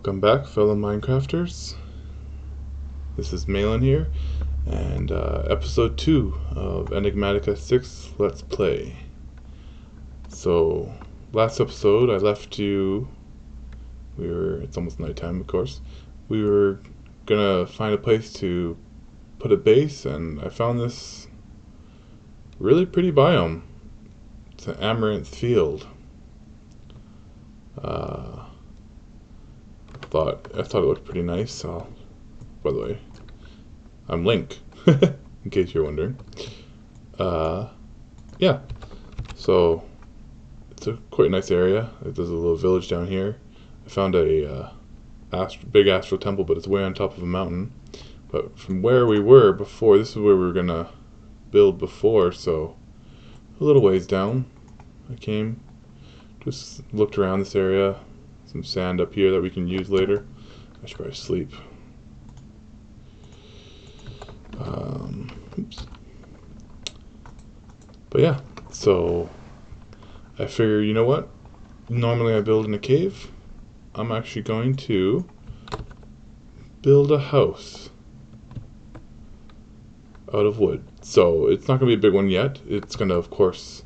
Welcome back, fellow Minecrafters. This is Malin here, and episode 2 of Enigmatica 6 Let's Play. So, last episode I left you, it's almost nighttime of course, we were gonna find a place to put a base, and I found this really pretty biome. It's an amaranth field. I thought it looked pretty nice. By the way, I'm Link, in case you're wondering. Yeah, so it's a quite nice area. There's a little village down here. I found a big astral temple, but it's way on top of a mountain. But from where we were before, this is where we were gonna build before, so a little ways down I came. Just looked around this area. Some sand up here that we can use later. I should probably sleep. Oops. But yeah, so I figure, you know what? Normally I build in a cave. I'm actually going to build a house out of wood. So it's not going to be a big one yet. It's going to, of course,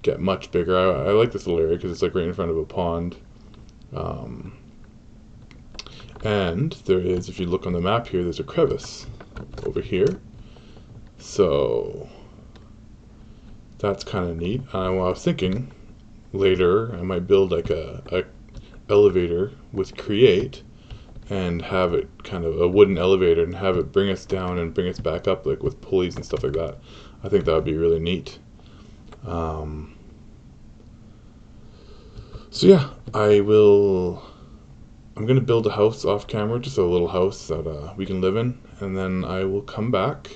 get much bigger. I like this little area because it's like right in front of a pond. And there is, if you look on the map here, there's a crevice over here. So that's kind of neat. I was thinking later I might build like a elevator with create and have it kind of a wooden elevator and have it bring us down and bring us back up, like with pulleys and stuff like that. I think that would be really neat. So yeah, I'm going to build a house off camera, just a little house that we can live in, and then I will come back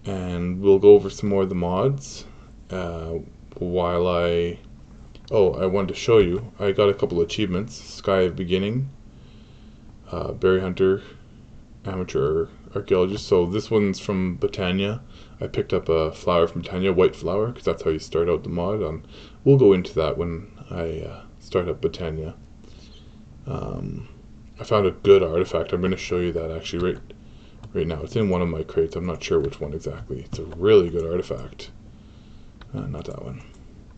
and we'll go over some more of the mods while I wanted to show you, I got a couple of achievements. Sky of Beginning, Berry Hunter, Amateur Archaeologist. So this one's from Botania. I picked up a flower from Botania, white flower, because that's how you start out the mod. We'll go into that when I start up Botania. I found a good artifact. I'm going to show you that actually right now. It's in one of my crates. I'm not sure which one exactly. It's a really good artifact. Not that one.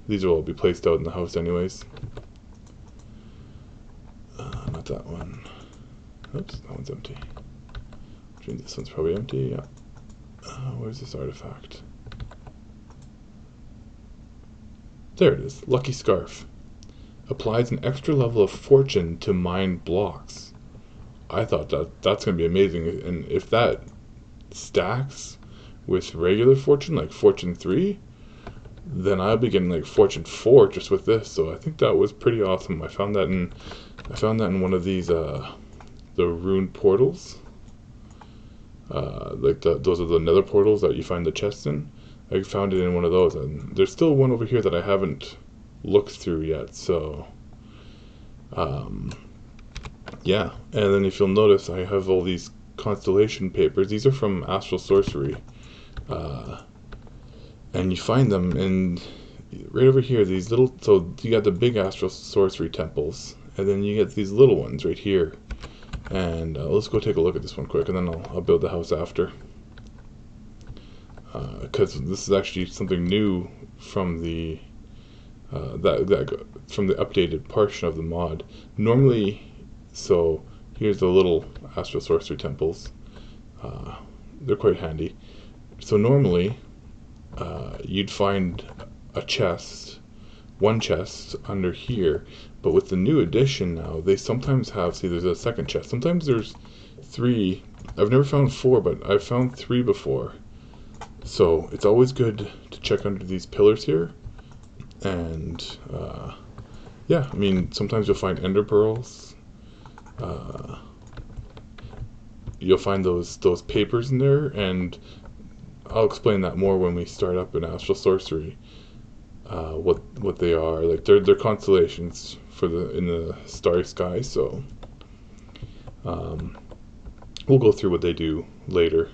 These will all be placed out in the house anyways. Not that one. Oops, that one's empty. Which means this one's probably empty. Yeah. Where's this artifact? There it is. Lucky Scarf. Applies an extra level of fortune to mine blocks. I thought that's going to be amazing. And if that stacks with regular fortune, like fortune 3, then I'll be getting like fortune 4 just with this. So I think that was pretty awesome. I found that in one of these the rune portals. Those are the nether portals that you find the chests in. I found it in one of those, and there's still one over here that I haven't looked through yet. So yeah, and then if you'll notice, I have all these constellation papers. These are from Astral Sorcery, and you find them in right over here, these little, so you got the big Astral Sorcery temples, and then you get these little ones right here. And let's go take a look at this one quick, and then I'll build the house after, because this is actually something new from the from the updated portion of the mod. Normally, so here's the little Astral Sorcery temples. They're quite handy. So normally you'd find a chest, one chest under here, but with the new edition now, they sometimes have, see, there's a second chest. Sometimes there's 3. I've never found 4, but I've found 3 before. So it's always good to check under these pillars here. And yeah, I mean, sometimes you'll find ender pearls. You'll find those papers in there, and I'll explain that more when we start up in Astral Sorcery. What they are, like they're constellations in the starry sky. So we'll go through what they do later.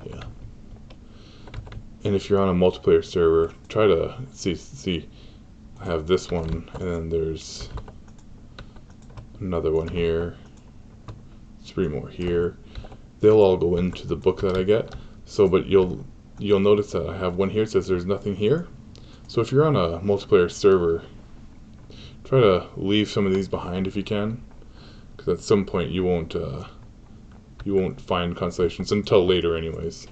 Yeah. And if you're on a multiplayer server, try to see I have this one, and then there's another one here, 3 more here. They'll all go into the book that I get. So, but you'll notice that I have one here that says there's nothing here. So if you're on a multiplayer server, try to leave some of these behind if you can, because at some point you won't find constellations until later anyways.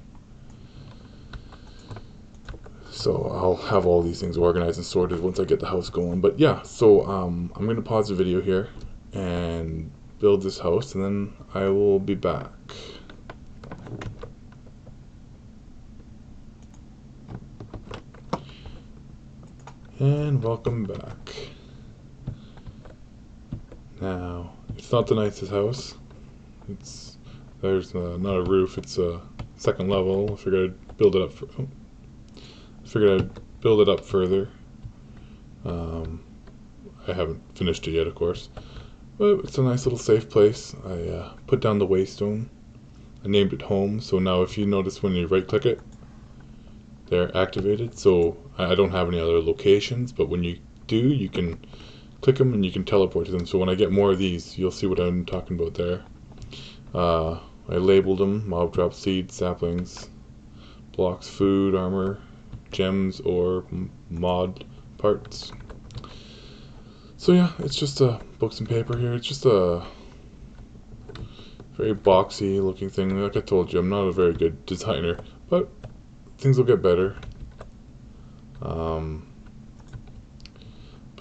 So I'll have all these things organized and sorted once I get the house going. But yeah, so I'm going to pause the video here and build this house, and then I will be back. And welcome back. Now, it's not the nicest house. There's not a roof, it's a second level. I figured I'd build it up further. I haven't finished it yet, of course. But it's a nice little safe place. I put down the waystone. I named it home, so now if you notice when you right click it, they're activated. So I don't have any other locations, but when you do, you can click them and you can teleport to them. So when I get more of these, you'll see what I'm talking about there. I labeled them: mob drop, seeds, saplings, blocks, food, armor, gems, or mod parts. So yeah, it's just books and paper here. It's just a very boxy looking thing. Like I told you, I'm not a very good designer, but things will get better. Put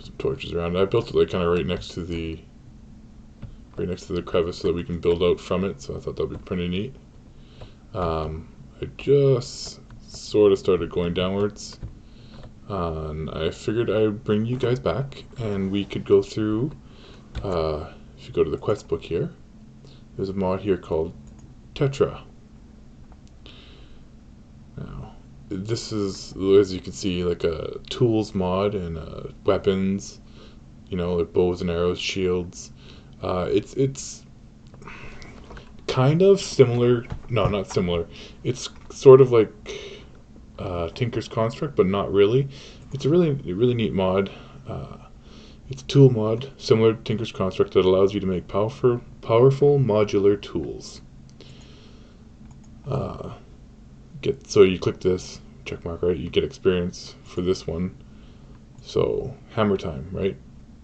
some torches around. I built it like kind of right next to the crevice so that we can build out from it. So I thought that'd be pretty neat. I just sort of started going downwards, and I figured I'd bring you guys back and we could go through. If you go to the quest book here, there's a mod here called Tetra. Now, this is, as you can see, like a tools mod and weapons, like bows and arrows, shields. It's kind of similar. No, not similar. It's sort of like Tinker's Construct, but not really. It's a really neat mod. It's a tool mod similar to Tinker's Construct that allows you to make powerful modular tools. So you click this check mark, right? You get experience for this one. So hammer time, right?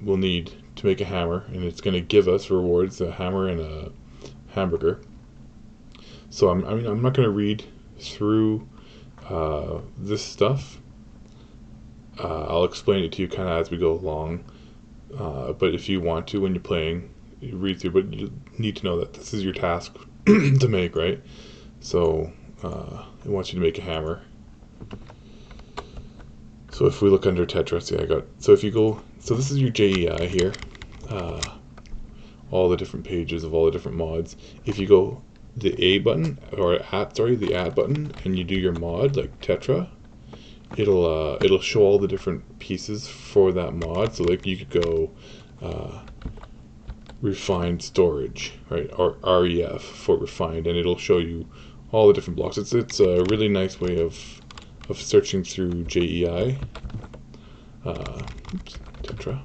We'll need to make a hammer, and it's going to give us rewards: a hammer and a hamburger. So I'm not going to read through this stuff. I'll explain it to you kind of as we go along. But if you want to, when you're playing, you read through. But you need to know that this is your task to make, right? So it wants you to make a hammer. So if we look under Tetra, see so this is your JEI here. All the different pages of all the different mods. If you go the the add button, and you do your mod like Tetra, it'll show all the different pieces for that mod. So like you could go refined storage, right, or REF for refined, and it'll show you all the different blocks. It's a really nice way of searching through JEI. Tetra.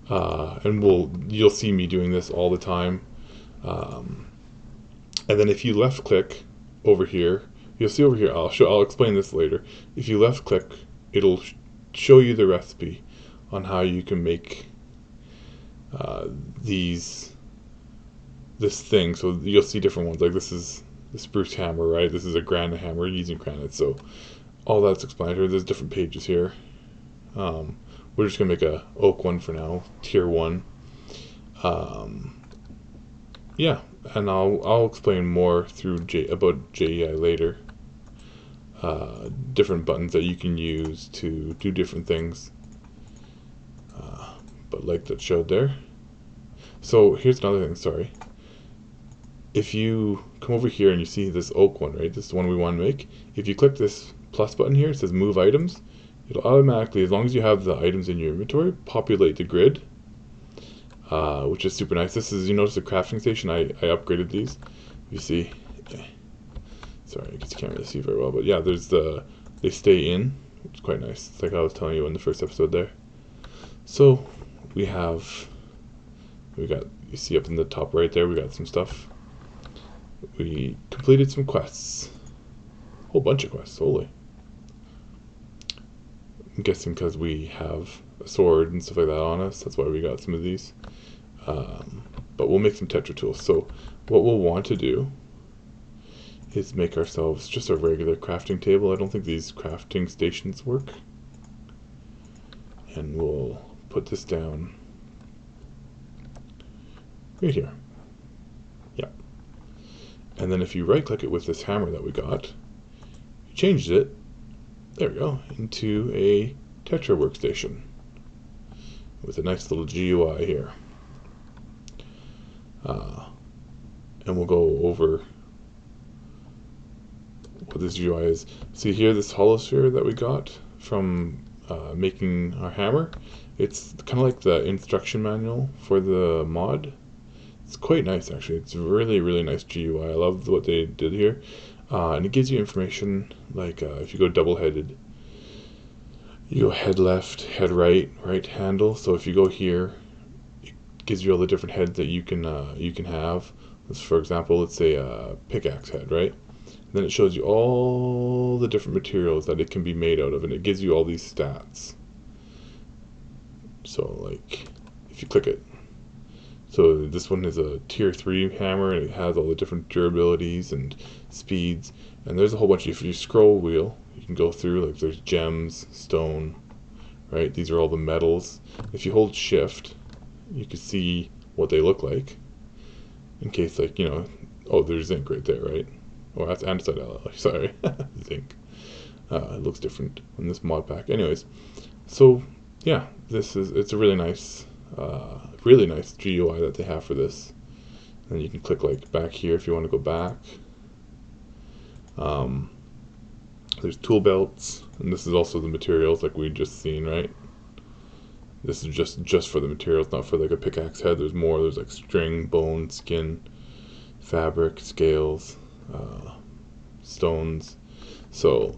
And you'll see me doing this all the time. And then if you left click over here, you'll see over here, I'll explain this later. If you left click, it'll show you the recipe on how you can make this thing. So you'll see different ones. Like this is the spruce hammer, right? This is a granite hammer using granite. So all that's explanatory. There's different pages here. We're just gonna make a oak one for now, tier 1. Yeah, and I'll explain more about JEI later. Different buttons that you can use to do different things. But like that showed there. So here's another thing. Sorry. If you come over here and you see this oak one, right? This is the one we want to make. If you click this plus button here, it says move items. It'll automatically, as long as you have the items in your inventory, populate the grid, which is super nice. This is, you notice the crafting station, I upgraded these. You see, sorry, I guess you can't really see very well, but yeah, they stay in, which is quite nice. It's like I was telling you in the first episode there. So we have We got, you see up in the top right there, we got some stuff. We completed some quests. A whole bunch of quests, holy. I'm guessing because we have a sword and stuff like that on us, that's why we got some of these. But we'll make some Tetra tools. So what we'll want to do is make ourselves just a regular crafting table. I don't think these crafting stations work. And we'll put this down right here. Yeah. And then if you right click it with this hammer that we got, you changed it, there we go, into a Tetra workstation with a nice little GUI here. And we'll go over what this GUI is. See here, this hollow sphere that we got from making our hammer, it's kind of like the instruction manual for the mod. It's quite nice actually. It's really, really nice GUI. I love what they did here. And it gives you information like if you go double-headed, you go head left, head right, right handle. So if you go here, it gives you all the different heads that you can have. For example, let's say a pickaxe head, right? Then it shows you all the different materials that it can be made out of, and it gives you all these stats. So like, if you click it, so this one is a tier 3 hammer, and it has all the different durabilities and speeds, and there's a whole bunch. If you scroll wheel, you can go through, like there's gems, stone, right? These are all the metals. If you hold shift, you can see what they look like, in case like, you know, oh, there's zinc right there, right? Oh, that's andesite alloy, sorry, zinc. It looks different on this mod pack. Anyways, so yeah, it's a really nice GUI that they have for this. And you can click like back here if you want to go back. There's tool belts, and this is also the materials like we just seen, right? This is just for the materials, not for like a pickaxe head. There's more. There's like string, bone, skin, fabric, scales, stones. So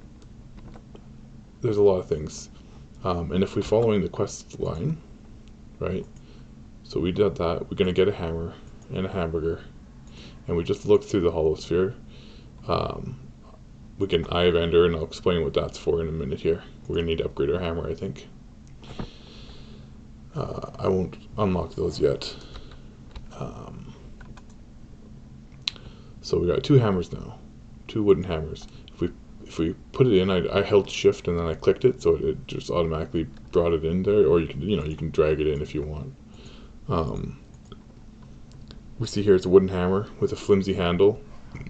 there's a lot of things. And if we're following the quest line, right? So we did that. We're gonna get a hammer and a hamburger, and we just looked through the hollow sphere. We can eye render, and I'll explain what that's for in a minute here. We're gonna need to upgrade our hammer, I think. I won't unlock those yet. So we got 2 hammers now, 2 wooden hammers. If we put it in, I held shift and then I clicked it, so it just automatically brought it in there. Or you can drag it in if you want. We see here it's a wooden hammer with a flimsy handle.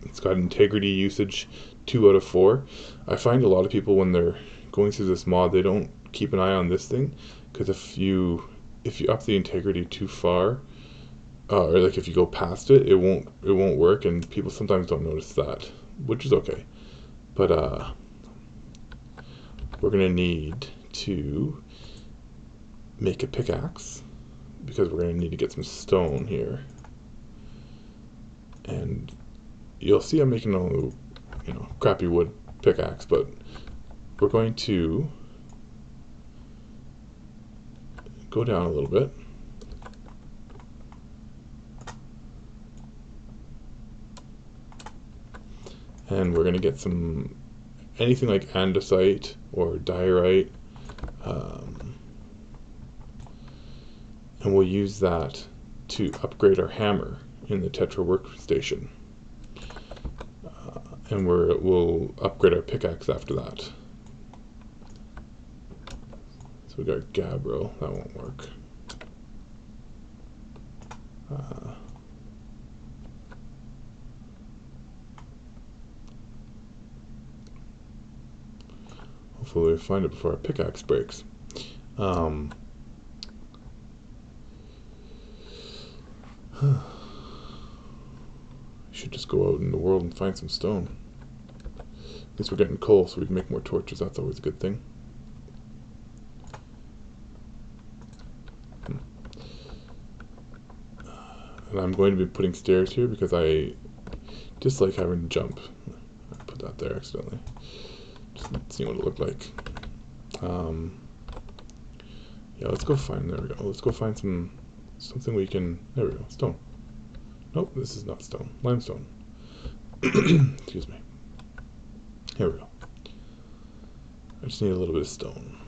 It's got integrity usage 2 out of 4. I find a lot of people when they're going through this mod, they don't keep an eye on this thing, because if you up the integrity too far, or like if you go past it, it won't work, and people sometimes don't notice that, which is okay. But we're gonna need to make a pickaxe, because we're gonna need to get some stone here. And you'll see I'm making a crappy wood pickaxe, but we're going to go down a little bit. And we're going to get some, anything like andesite or diorite, and we'll use that to upgrade our hammer in the Tetra workstation. And we'll upgrade our pickaxe after that. So we got Gabbro, that won't work. Hopefully we find it before our pickaxe breaks. Should just go out in the world and find some stone. At least we're getting coal, so we can make more torches. That's always a good thing. And I'm going to be putting stairs here because I dislike having to jump. I put that there accidentally. Just see what it looked like. Yeah, let's go find. There we go. Let's go find some something we can, there we go, stone. Nope, this is not stone, limestone. Excuse me. Here we go. I just need a little bit of stone.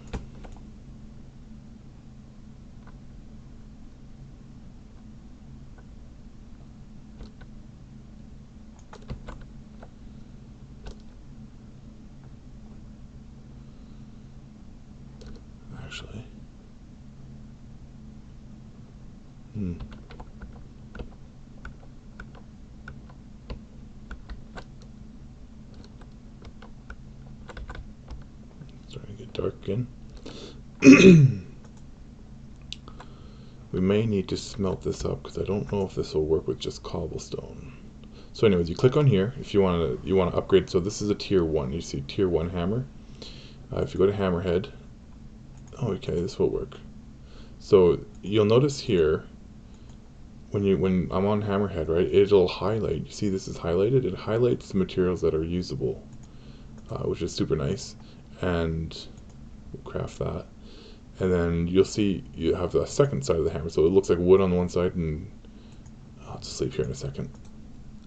Actually. Starting to get dark again. We may need to smelt this up because I don't know if this will work with just cobblestone. So anyways, you click on here if you want to upgrade. So this is a tier 1. You see tier 1 hammer. If you go to hammerhead, okay, this will work. So you'll notice here when I'm on hammerhead, right, it'll highlight. You see this is highlighted. It highlights the materials that are usable, which is super nice. And we'll craft that. And then you'll see you have the second side of the hammer. So it looks like wood on one side, and I'll just sleep here in a second.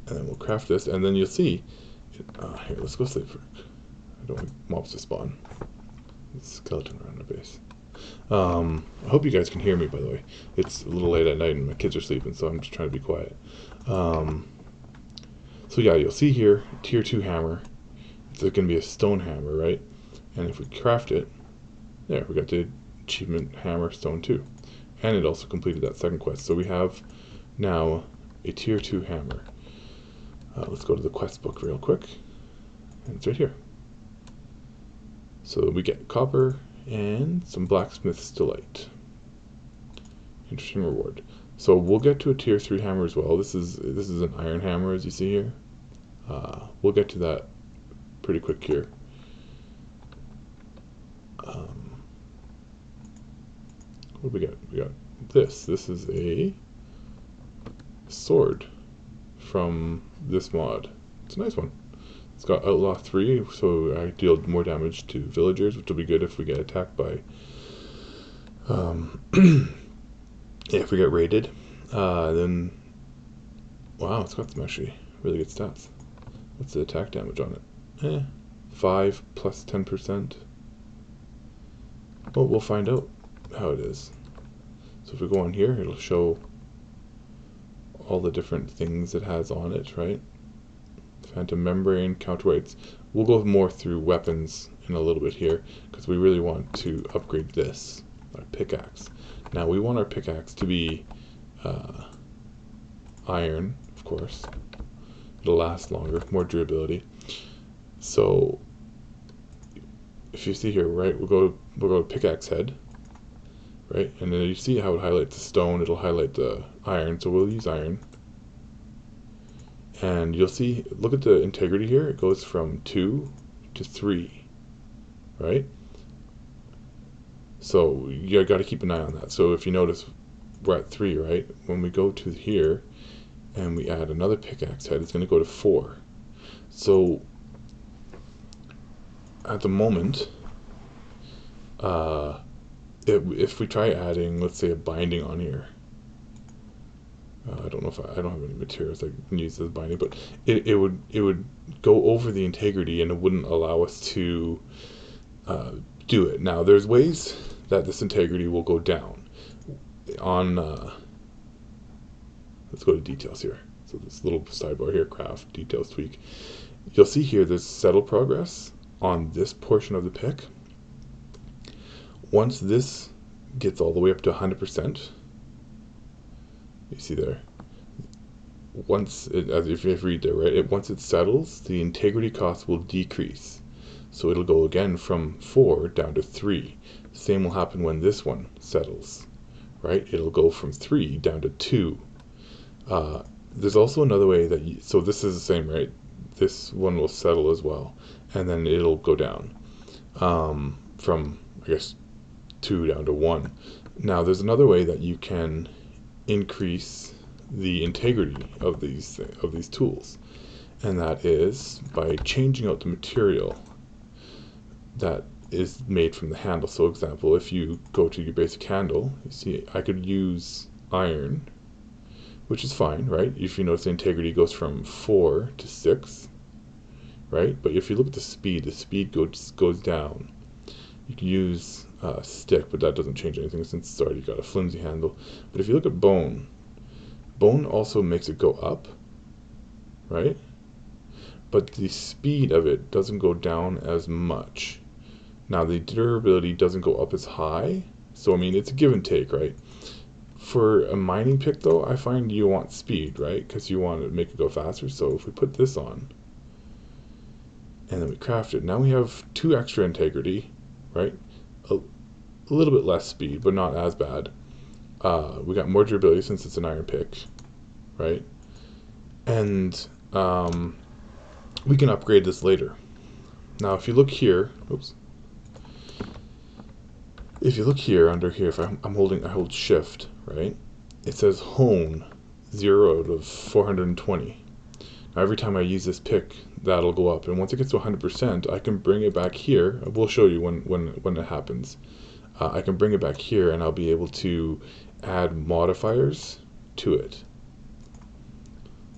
And then we'll craft this, and then you'll see. Here, let's go sleep for. I don't want mobs to spawn. Skeleton around the base. I hope you guys can hear me, by the way. It's a little late at night and my kids are sleeping, so I'm just trying to be quiet. So yeah, you'll see here, tier 2 hammer. It's going to be a stone hammer, right? And if we craft it, there, we got the achievement hammer stone 2. And it also completed that second quest. So we have now a tier 2 hammer. Let's go to the quest book real quick. And it's right here. So we get copper and some blacksmith's delight. Interesting reward. So we'll get to a tier 3 hammer as well. This is an iron hammer, as you see here. We'll get to that pretty quick here. What do we got? We got this. This is a sword from this mod. It's a nice one. It's got Outlaw 3, so I deal more damage to villagers, which will be good if we get attacked by... yeah, if we get raided. Then... Wow, it's got some actually really good stats. What's the attack damage on it? 5 plus 10%. Well, we'll find out how it is. So if we go on here, it'll show all the different things it has on it, right? Phantom membrane, counterweights. We'll go more through weapons in a little bit here because we really want to upgrade this, our pickaxe. Now we want our pickaxe to be iron, of course. It'll last longer, more durability. So if you see here, right, we'll go to pickaxe head, right, and then you see how it highlights the stone. It'll highlight the iron, so we'll use iron. And you'll see, look at the integrity here. It goes from 2 to 3, right? So you got to keep an eye on that. So if you notice, we're at 3, right? When we go to here and we add another pickaxe head, it's going to go to 4. So at the moment, if we try adding, let's say, a binding on here, I don't know if I don't have any materials I can use as binding, but it would go over the integrity and it wouldn't allow us to do it. Now there's ways that this integrity will go down. On let's go to details here. So this little sidebar here, craft, details, tweak. You'll see here there's settle progress on this portion of the pick. Once this gets all the way up to 100%, you see there, once it, as if you read there, right, once it settles, the integrity cost will decrease. So it'll go again from 4 down to 3. Same will happen when this one settles, right? It'll go from 3 down to 2. There's also another way that so this is the same, right? This one will settle as well, and then it'll go down from, I guess, 2 down to 1. Now there's another way that you can increase the integrity of these tools, and that is by changing out the material that is made from the handle. So example, if you go to your basic handle, you see I could use iron, which is fine, right? If you notice, the integrity goes from 4 to 6, right? But if you look at the speed goes down. You can use stick, but that doesn't change anything since it's already got a flimsy handle. But if you look at bone also makes it go up, right? But the speed of it doesn't go down as much. Now the durability doesn't go up as high, so I mean it's a give and take, right? For a mining pick though, I find you want speed, right? Because you want to make it go faster. So if we put this on, and then we craft it, now we have 2 extra integrity, right? A little bit less speed, but not as bad. We got more durability since it's an iron pick, right? And we can upgrade this later. Now, if you look here, oops. If you look here, under here, if I hold shift, right? It says hone 0 out of 420. Now, every time I use this pick, that'll go up. And once it gets to 100%, I can bring it back here. We'll show you when it happens. I can bring it back here, and I'll be able to add modifiers to it.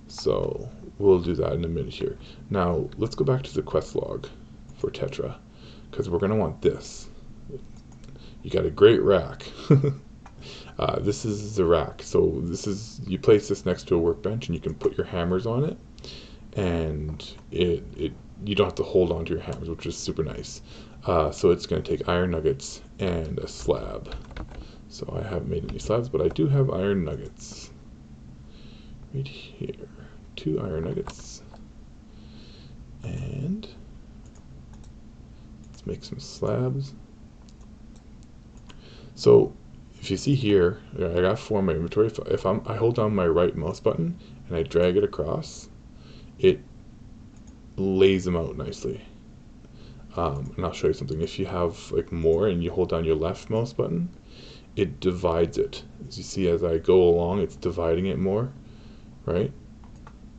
So we'll do that in a minute here. Now, let's go back to the quest log for Tetra, because we're going to want this. You got a great rack. This is the rack. So you place this next to a workbench, and you can put your hammers on it, and you don't have to hold on to your hammers, which is super nice. So it's going to take iron nuggets and a slab. So I haven't made any slabs, but I do have iron nuggets right here. 2 iron nuggets, and let's make some slabs. So if you see here, I got 4 in my inventory. If I hold down my right mouse button and I drag it across, it lays them out nicely. And I'll show you something. If you have like more and you hold down your left mouse button, it divides it. As you see, as I go along, it's dividing it more, right?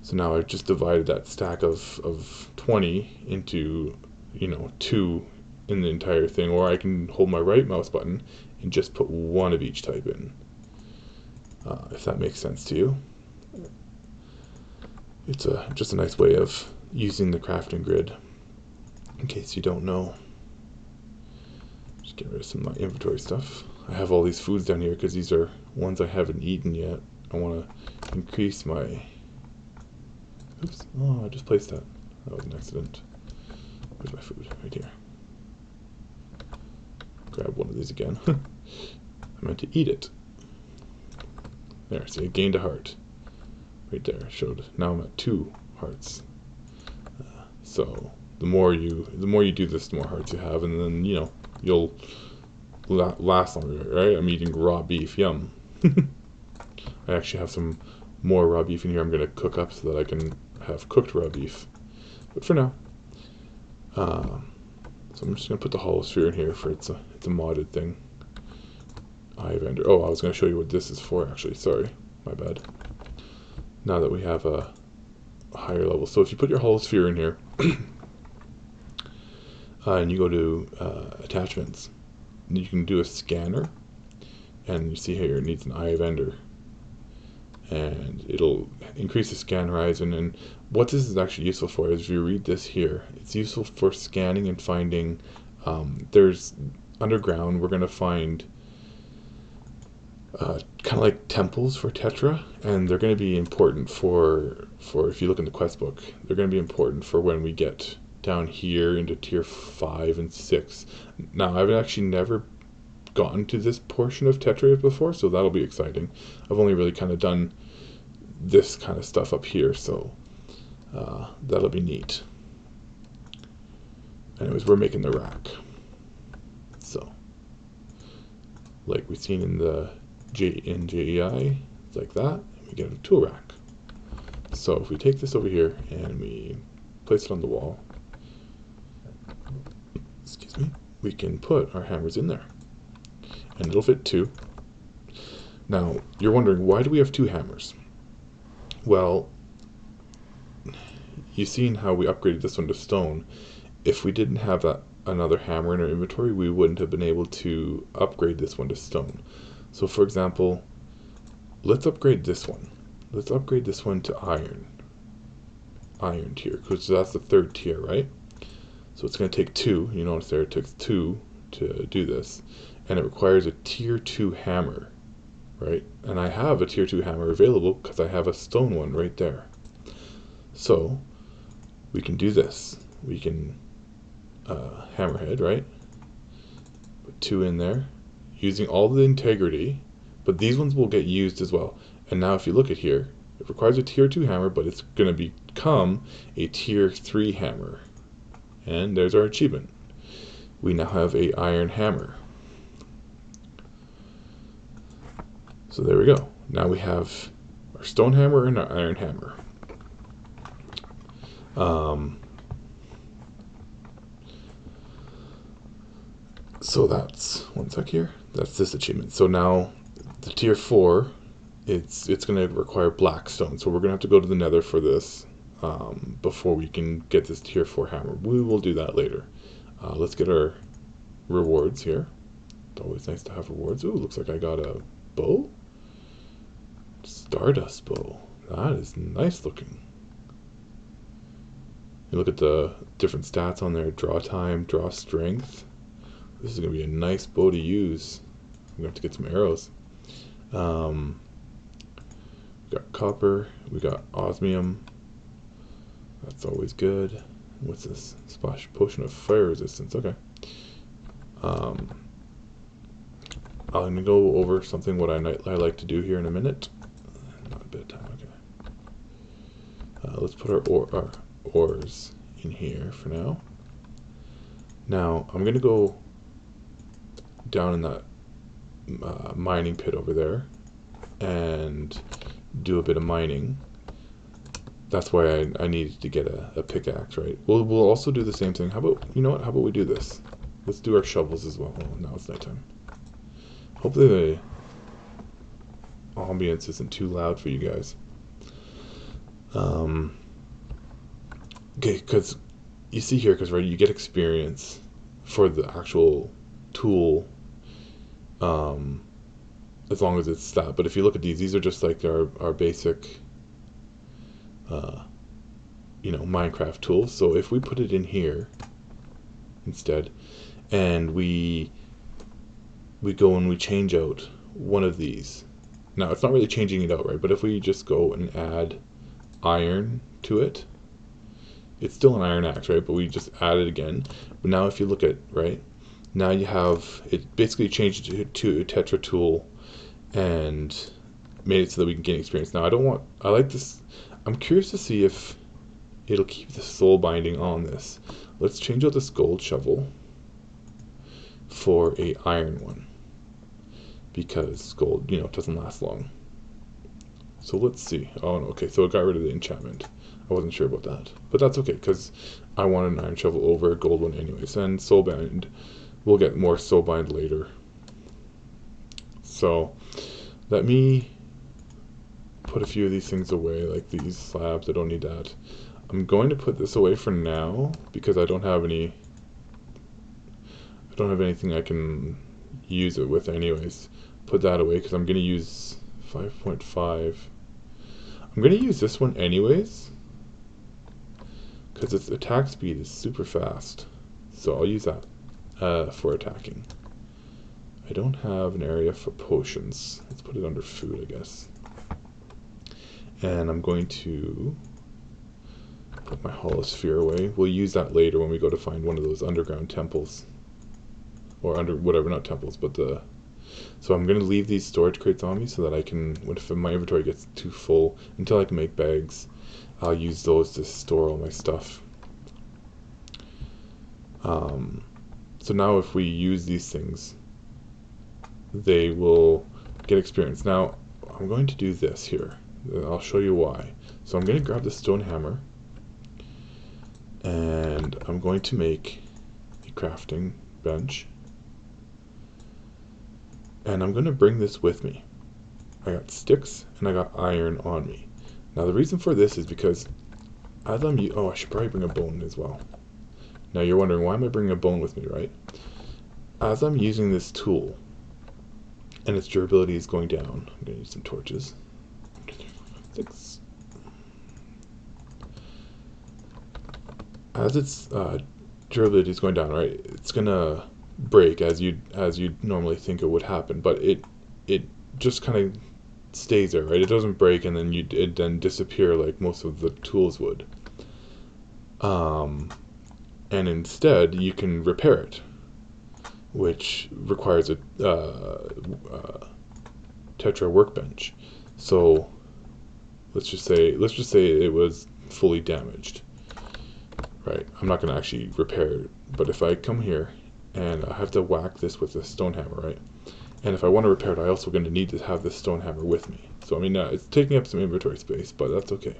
So now I've just divided that stack of 20 into, 2 in the entire thing. Or I can hold my right mouse button and just put 1 of each type in, if that makes sense to you. It's just a nice way of using the crafting grid, in case you don't know. Just get rid of some of my inventory stuff. I have all these foods down here because these are ones I haven't eaten yet. I want to increase my... Oops, oh, I just placed that. That was an accident. Where's my food? Right here. Grab one of these again. I meant to eat it. There, see, I gained a heart. Right there, showed. Now I'm at 2 hearts. So the more you do this, the more hearts you have, and then you'll last longer, right? I'm eating raw beef. Yum. I actually have some more raw beef in here. I'm gonna cook up so that I can have cooked raw beef. But for now, so I'm just gonna put the hollow sphere in here for it's a modded thing. Eye of Ender. Oh, I was gonna show you what this is for actually. Sorry, my bad. Now that we have a higher level, so if you put your hollow sphere in here, and you go to attachments, you can do a scanner, and you see here it needs an Eye of Ender, and it'll increase the scan horizon. And what this is actually useful for is, if you read this here, it's useful for scanning and finding. There's underground, we're going to find kind of like temples for Tetra, and they're going to be important for if you look in the quest book, they're going to be important for when we get down here into tier 5 and 6. Now, I've actually never gotten to this portion of Tetra before, so that'll be exciting. I've only really kind of done this kind of stuff up here, so that'll be neat. Anyways, we're making the rack. So, like we've seen in the JEI, it's like that, and we get a tool rack. So if we take this over here and we place it on the wall, excuse me, we can put our hammers in there, and it'll fit 2. Now, you're wondering, why do we have 2 hammers? Well, you've seen how we upgraded this one to stone. If we didn't have another hammer in our inventory, we wouldn't have been able to upgrade this one to stone. So for example, let's upgrade this one. Let's upgrade this one to iron tier, because that's the third tier, right? So it's going to take 2. You notice there it takes 2 to do this, and it requires a tier 2 hammer, right? And I have a tier 2 hammer available because I have a stone one right there. So we can do this. We can hammerhead, right? Put 2 in there, using all the integrity, but these ones will get used as well. And now if you look at here, it requires a tier 2 hammer, but it's going to become a tier 3 hammer. And there's our achievement. We now have a iron hammer. So there we go. Now we have our stone hammer and our iron hammer. So that's, one sec here, that's this achievement. So now the tier 4, it's going to require black stone. So we're going to have to go to the nether for this before we can get this tier 4 hammer. We will do that later. Let's get our rewards here. It's always nice to have rewards. Ooh, looks like I got a bow. Stardust bow. That is nice looking. You look at the different stats on there. Draw time, draw strength. This is going to be a nice bow to use. I'm going to have to get some arrows. We got copper. We got osmium. That's always good. What's this? Splash potion of fire resistance. Okay. I'm going to go over something what I like to do here in a minute. Not a bit of time. Okay. Let's put our ores in here for now. Now I'm going to go down in that mining pit over there and do a bit of mining. That's why I needed to get a pickaxe, right? We'll also do the same thing. How about, you know what, how about we do this? Let's do our shovels as well. Oh, now it's nighttime. Hopefully the ambience isn't too loud for you guys. Okay, because you see here, because right, you get experience for the actual tool, as long as it's that. But if you look at these are just like our basic Minecraft tools. So if we put it in here instead, and we go and we change out one of these. Now it's not really changing it out, right? But if we just go and add iron to it, it's still an iron axe, right? But we just add it again. But now if you look at, right, now you have, it basically changed it to a Tetra tool and made it so that we can gain experience. Now I like this. I'm curious to see if it'll keep the soul binding on this. Let's change out this gold shovel for a iron one, because gold, doesn't last long. So let's see. Oh no, okay, so it got rid of the enchantment. I wasn't sure about that, but that's okay, because I want an iron shovel over a gold one anyways. And soul bind, we'll get more soul bind later. So let me put a few of these things away, like these slabs. I don't need that. I'm going to put this away for now because I don't have anything I can use it with anyways. Put that away because I'm going to use 5.5. I'm going to use this one anyways because its attack speed is super fast. So I'll use that for attacking. I don't have an area for potions. Let's put it under food, I guess. And I'm going to put my holosphere away. We'll use that later when we go to find one of those underground temples. Or not temples, but so I'm going to leave these storage crates on me so that I can, if my inventory gets too full, until I can make bags, I'll use those to store all my stuff. So now if we use these things, they will get experience. Now I'm going to do this here. I'll show you why. So I'm going to grab the stone hammer and I'm going to make a crafting bench, and I'm going to bring this with me. I got sticks and I got iron on me. Now the reason for this is because as I should probably bring a bone as well. Now you're wondering, why am I bringing a bone with me, right? As I'm using this tool, and its durability is going down. I'm going to use some torches. 6. As its durability is going down, right, it's gonna break as you'd normally think it would happen, but it just kind of stays there, right? It doesn't break and then it then disappear like most of the tools would. And instead, you can repair it, which requires a Tetra workbench. So let's just say it was fully damaged. Right, I'm not going to actually repair it, but if I come here and I have to whack this with a stone hammer, right? And if I want to repair it, I also going to need to have this stone hammer with me. So I mean, it's taking up some inventory space, but that's okay.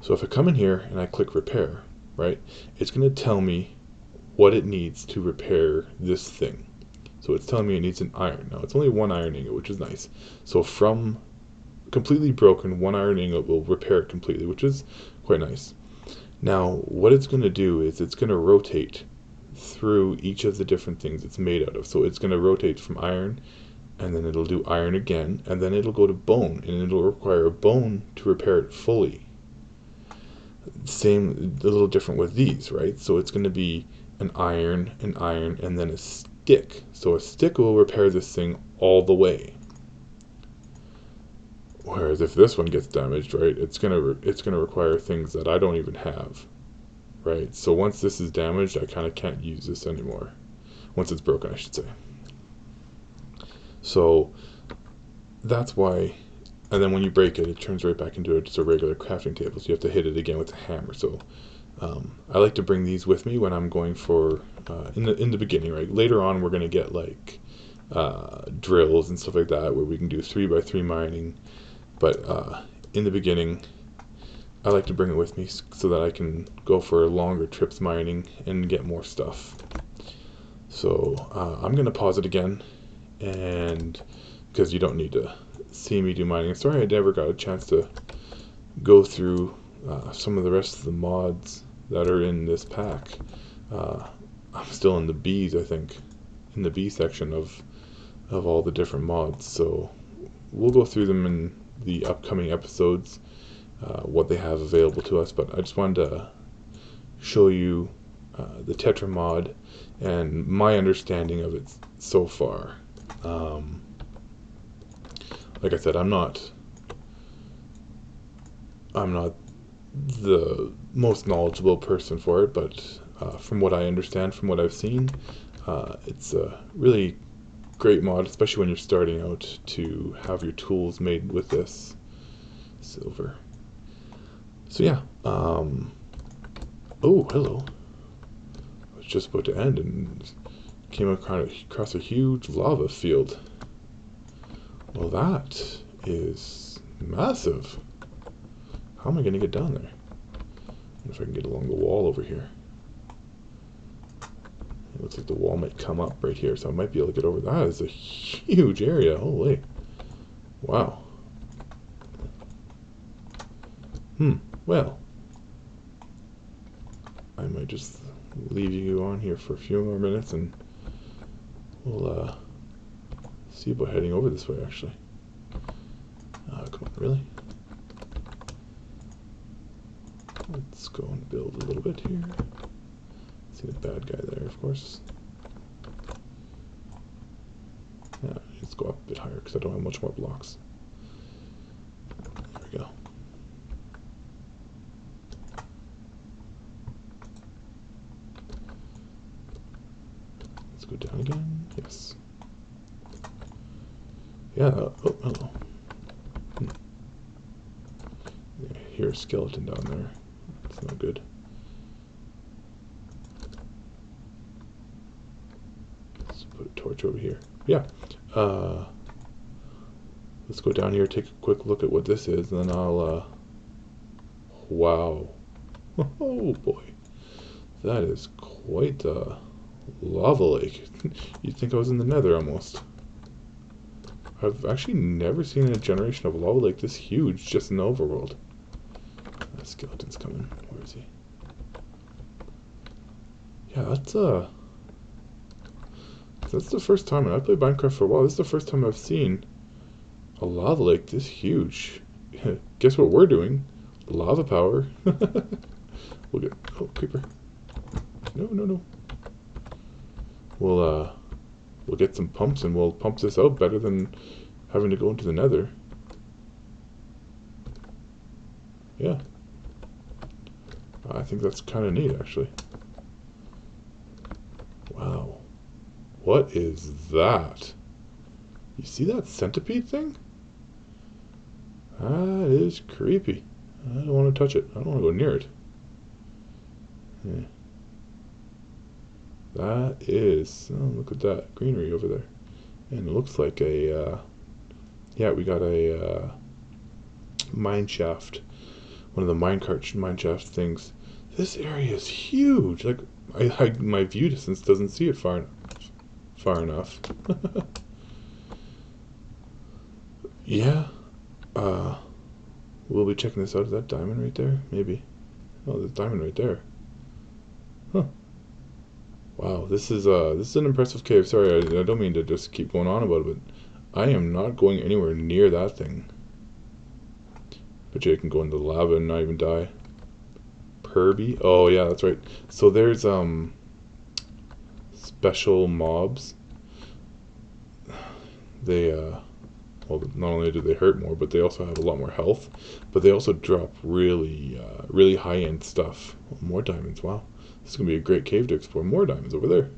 So if I come in here and I click repair, right, it's going to tell me what it needs to repair this thing. So it's telling me it needs an iron. Now it's only one iron ingot, which is nice. So from completely broken, one iron ingot will repair it completely, which is quite nice. Now, what it's going to do is it's going to rotate through each of the different things it's made out of. So it's going to rotate from iron, and then it'll do iron again, and then it'll go to bone, and it'll require a bone to repair it fully. Same, a little different with these, right? So it's going to be an iron, and then a stick. So a stick will repair this thing all the way. Whereas if this one gets damaged, right, it's gonna require things that I don't even have, right? So once this is damaged, I kind of can't use this anymore. Once it's broken, I should say. So that's why. And then when you break it, it turns right back into just a regular crafting table. So you have to hit it again with a hammer. So I like to bring these with me when I'm going for in the beginning, right? Later on, we're gonna get like drills and stuff like that, where we can do 3x3 mining. But in the beginning, I like to bring it with me so that I can go for longer trips mining and get more stuff. So I'm going to pause it again, and because you don't need to see me do mining. Sorry I never got a chance to go through some of the rest of the mods that are in this pack. I'm still in the bees, I think, in the bee section of all the different mods. So we'll go through them in the upcoming episodes, what they have available to us, but I just wanted to show you the Tetra mod and my understanding of it so far. Like I said, I'm not the most knowledgeable person for it, but from what I understand, from what I've seen, it's a really great mod, especially when you're starting out, to have your tools made with this silver. So yeah, oh hello. I was just about to end and came across a huge lava field. Well, that is massive. How am I going to get down there? I wonder if I can get along the wall over here. It looks like the wall might come up right here, so I might be able to get over. That is a huge area. Holy. Wow. Well. I might just leave you on here for a few more minutes and we'll see about heading over this way, actually. Come on, really? Let's go and build a little bit here. See the bad guy there, of course. Yeah, let's go up a bit higher because I don't have much more blocks. There we go. Let's go down again. Yes. Yeah. Oh, hello. Yeah, I hear a skeleton down there. That's not good. Put a torch over here. Yeah. Let's go down here, take a quick look at what this is, and then I'll, wow. Oh boy. That is quite a lava lake. You'd think I was in the nether almost. I've actually never seen a generation of a lava lake this huge just in the overworld. That skeleton's coming. Where is he? Yeah, that's That's the first time, and I've played Minecraft for a while, this is the first time I've seen a lava lake this huge. Guess what we're doing? Lava power. We'll get... Oh, creeper. No, no, no. We'll get some pumps and we'll pump this out better than having to go into the nether. Yeah. I think that's kind of neat, actually. Wow. What is that? You see that centipede thing? That is creepy. I don't want to touch it. I don't want to go near it. Yeah. That is... Oh, look at that. Greenery over there. And it looks like a... yeah, we got a mine shaft. One of the minecart mine shaft things. This area is huge. Like, my view distance doesn't see it far enough. Yeah. We'll be checking this out. Is that diamond right there? Maybe. Oh, there's diamond right there. Huh. Wow, this is an impressive cave. Sorry, I don't mean to just keep going on about it, but I am not going anywhere near that thing. But you can go into the lava and not even die. Perby? Oh yeah, that's right. So there's special mobs. They well, not only do they hurt more, but they also have a lot more health. But they also drop really really high end stuff. Oh, more diamonds. Wow, this is gonna be a great cave to explore. More diamonds over there.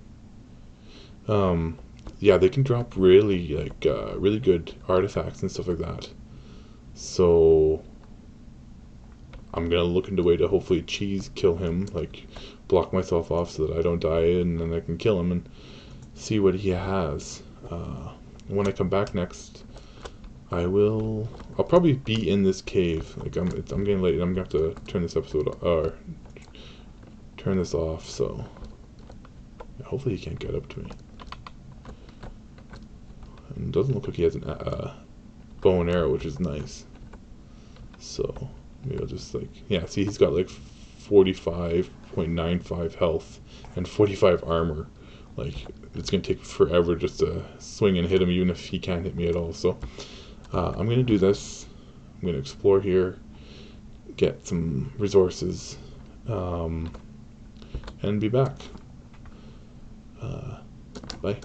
Yeah, they can drop really really good artifacts and stuff like that. So I'm gonna look into a way to hopefully cheese kill him, like block myself off so that I don't die, and then I can kill him and see what he has. When I come back next, I'll probably be in this cave. Like I'm getting late. I'm gonna have to turn this episode or turn this off. So yeah, hopefully he can't get up to me. And it doesn't look like he has a bow and arrow, which is nice. So maybe I'll just yeah. See, he's got like 45.95 health and 45 armor. Like, it's gonna take forever just to swing and hit him, even if he can't hit me at all. So I'm gonna do this. I'm gonna explore here, get some resources, and be back. Bye.